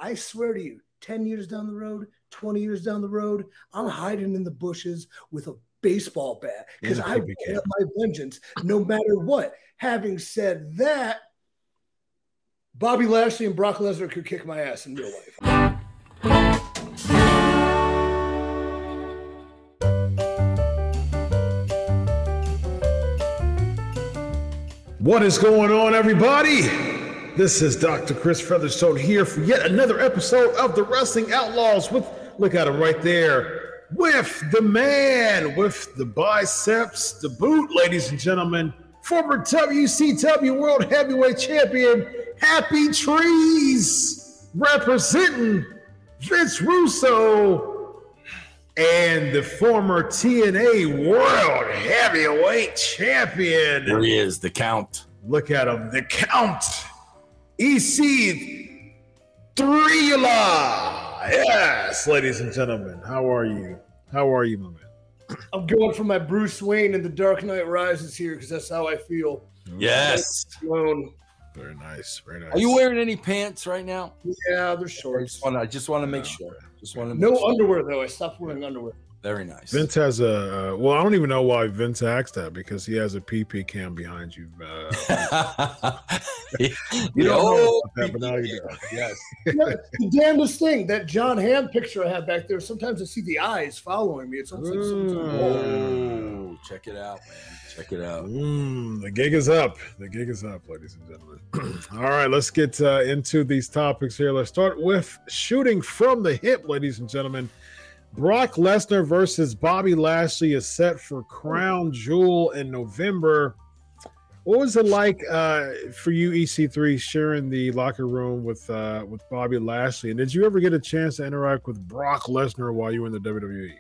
I swear to you, 10 years down the road, 20 years down the road, I'm hiding in the bushes with a baseball bat because I want my vengeance no matter what. Having said that, Bobby Lashley and Brock Lesnar could kick my ass in real life. What is going on, everybody? This is Dr. Chris Featherstone here for yet another episode of the Wrestling Outlaws with, look at him right there, with the man, with the biceps, the boot, ladies and gentlemen, former WCW World Heavyweight Champion, Happy Trees, representing Vince Russo, and the former TNA World Heavyweight Champion. There he is, the Count. Look at him, the Count. EC3. Yes, ladies and gentlemen, how are you? How are you, my man? I'm going for my Bruce Wayne and The Dark Knight Rises here because that's how I feel. Yes. Very nice, very nice. Are you wearing any pants right now? Yeah, they're shorts. I just want to make sure. No underwear, though. I stopped wearing underwear. Very nice. Vince has a, well, I don't even know why Vince asked that because he has a PP cam behind you. You don't know that, but now you do. Yes. The damnedest thing, that John Hamm picture I have back there, sometimes I see the eyes following me. It's almost like oh, check it out, man. Check it out. The gig is up. The gig is up, ladies and gentlemen. All right, let's get into these topics here. Let's start with shooting from the hip, ladies and gentlemen. Brock Lesnar versus Bobby Lashley is set for Crown Jewel in November. What was it like for you, EC3, sharing the locker room with Bobby Lashley? And did you ever get a chance to interact with Brock Lesnar while you were in the WWE?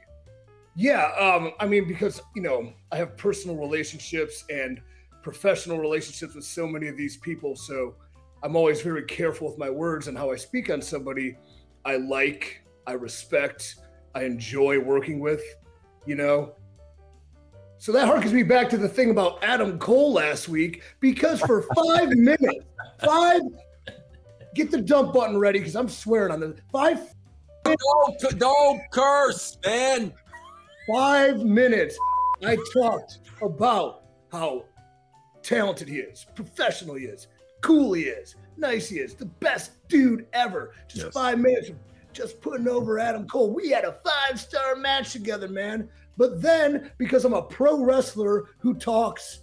Yeah, I mean, because, you know, I have personal relationships and professional relationships with so many of these people. So I'm always very careful with my words and how I speak on somebody I like, I respect, I enjoy working with, you know. So that harkens me back to the thing about Adam Cole last week, because for 5 minutes, get the dump button ready because I'm swearing on this. Don't curse, man. 5 minutes I talked about how talented he is, professional he is, cool he is, nice he is, the best dude ever. Just 5 minutes of just putting over Adam Cole. We had a 5-star match together, man. But then, because I'm a pro wrestler who talks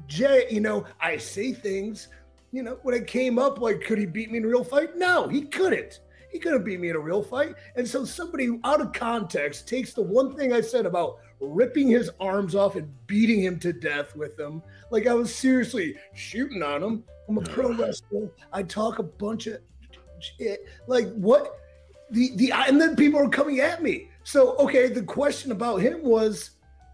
you know, I say things, you know, when it came up, like, could he beat me in a real fight? No, he couldn't. He couldn't beat me in a real fight. And so somebody out of context takes the one thing I said about ripping his arms off and beating him to death with them. Like, I was seriously shooting on him. I'm a pro wrestler. I talk a bunch of shit. Like, what? And then people are coming at me. So, okay, the question about him was,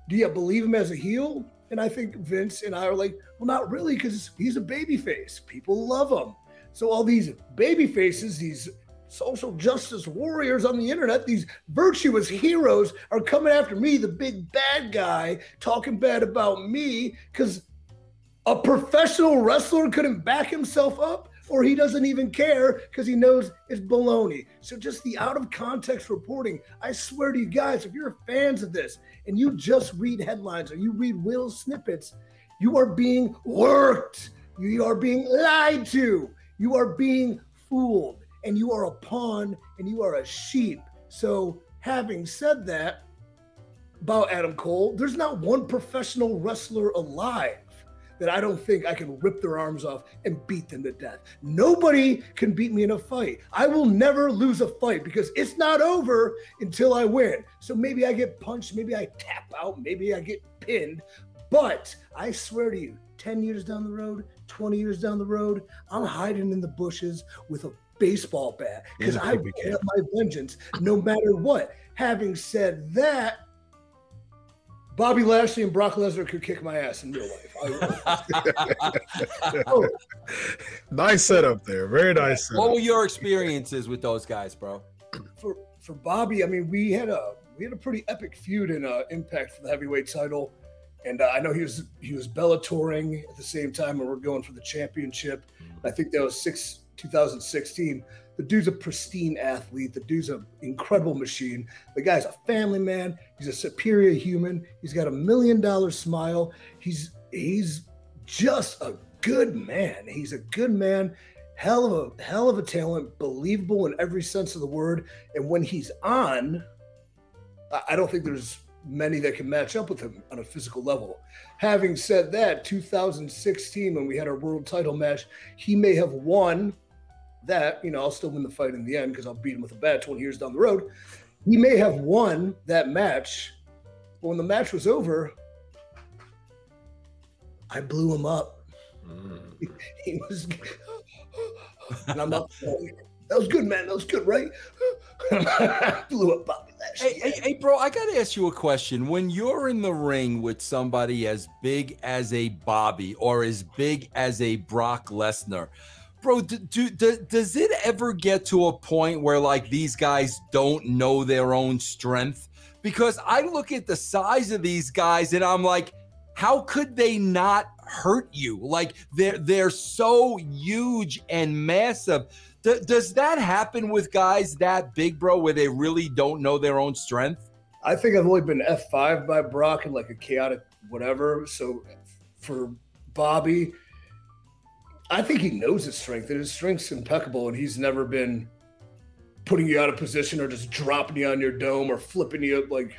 do you believe him as a heel? And I think Vince and I are like, well, not really, because he's a babyface. People love him. So all these baby faces, these social justice warriors on the internet, these virtuous heroes are coming after me, the big bad guy, talking bad about me because a professional wrestler couldn't back himself up, or he doesn't even care because he knows it's baloney. So just the out of context reporting, I swear to you guys, if you're fans of this and you just read headlines or you read Will snippets, you are being worked. You are being lied to. You are being fooled. And you are a pawn and you are a sheep. So having said that about Adam Cole, there's not one professional wrestler alive that I don't think I can rip their arms off and beat them to death. Nobody can beat me in a fight. I will never lose a fight because it's not over until I win. So maybe I get punched, maybe I tap out, maybe I get pinned. But I swear to you, 10 years down the road, 20 years down the road, I'm hiding in the bushes with a baseball bat because I want my vengeance no matter what. Having said that, Bobby Lashley and Brock Lesnar could kick my ass in real life. Nice setup there. Very nice setup. What were your experiences with those guys, bro? For Bobby, I mean, we had a pretty epic feud in Impact for the heavyweight title. And I know he was Bellatouring at the same time, and we're going for the championship. I think that was 6 2016. The dude's a pristine athlete. The dude's an incredible machine. The guy's a family man. He's a superior human. He's got $1 million smile. He's just a good man. He's a good man. Hell of a talent, believable in every sense of the word. And when he's on, I don't think there's many that can match up with him on a physical level. Having said that, 2016, when we had our world title match, he may have won that. I'll still win the fight in the end because I'll beat him with a bat 20 years down the road. He may have won that match, but when the match was over, I blew him up. He was, and I'm up. That was good, man. That was good, right? I blew up Bobby Lashley. Hey, bro, I got to ask you a question. When you're in the ring with somebody as big as a Bobby or as big as a Brock Lesnar, bro, does it ever get to a point where, like, these guys don't know their own strength? Because I look at the size of these guys and I'm like, how could they not hurt you? Like, they're so huge and massive. Does that happen with guys that big, bro, where they really don't know their own strength? I think I've only been F5 by Brock in like a chaotic whatever. So for Bobby, I think he knows his strength, and his strength's impeccable, and he's never been putting you out of position or just dropping you on your dome or flipping you up like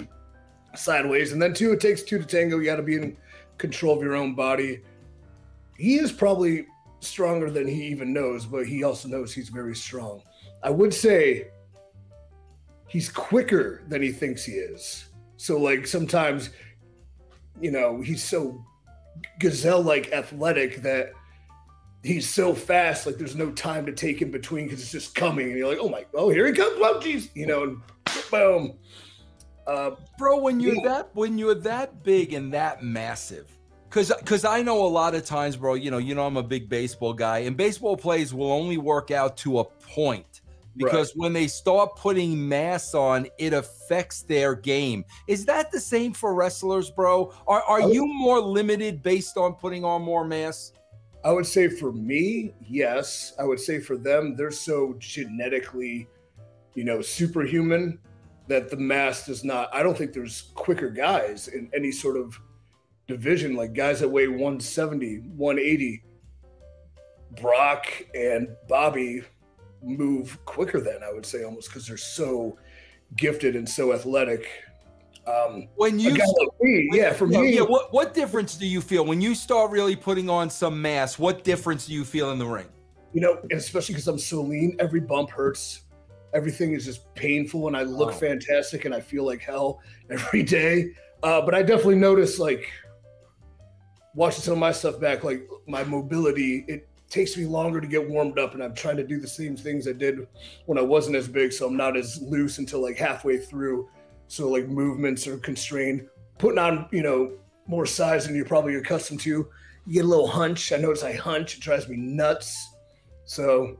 sideways. And then it takes two to tango. You got to be in control of your own body. He is probably stronger than he even knows, but he also knows he's very strong. I would say he's quicker than he thinks he is. So like sometimes, he's so gazelle-like athletic that he's so fast, like there's no time to take in between because it's just coming. And you're like, oh here he comes, oh geez, and boom. Bro, when you're that big and that massive, because I know a lot of times, bro, I'm a big baseball guy, and baseball plays will only work out to a point, because when they start putting mass on, it affects their game. Is that the same for wrestlers, bro? Are you more limited based on putting on more mass? I would say for me, yes. I would say for them, they're so genetically, superhuman that the mass does not. I don't think there's quicker guys in any sort of division, like guys that weigh 170, 180. Brock and Bobby move quicker than, I would say, almost, because they're so gifted and so athletic. When you for me, what difference do you feel when you start really putting on some mass? What difference do you feel in the ring? And especially because I'm so lean, every bump hurts. Everything is just painful, and I look fantastic, and I feel like hell every day. But I definitely notice, like, watching some of my stuff back, like my mobility, it takes me longer to get warmed up, and I'm trying to do the same things I did when I wasn't as big, so I'm not as loose until like halfway through. So like movements are constrained. Putting on, more size than you're probably accustomed to, you get a little hunch. I notice I hunch. It drives me nuts. So,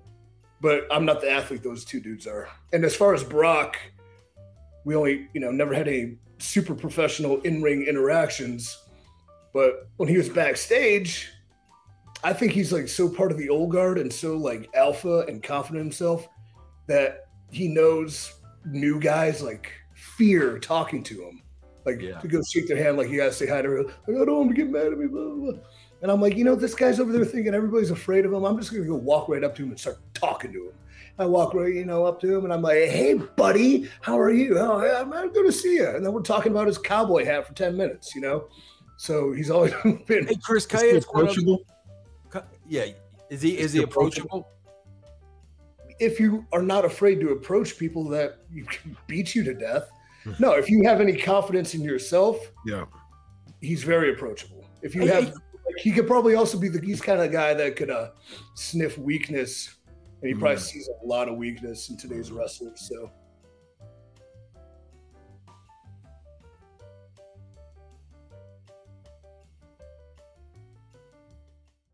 but I'm not the athlete those two dudes are. And as far as Brock, we only, never had any super professional in-ring interactions. But when he was backstage, I think he's like so part of the old guard and so like alpha and confident in himself that he knows new guys like fear talking to him, like to go shake their hand, like you gotta say hi to her. Like, I don't want to get mad at me, blah, blah, blah. And I'm like, this guy's over there thinking everybody's afraid of him. I'm just gonna go walk right up to him and start talking to him. I walk right, up to him, and I'm like, hey, buddy, how are you? Oh, I'm good to see you. And then we're talking about his cowboy hat for 10 minutes, So he's always been. Hey, Chris, can I ask approachable? Yeah, is he approachable? If you are not afraid to approach people that you can beat you to death, no. If you have any confidence in yourself, he's very approachable. If you have, he could probably also be he's kind of guy that could sniff weakness, and he probably sees a lot of weakness in today's wrestlers. So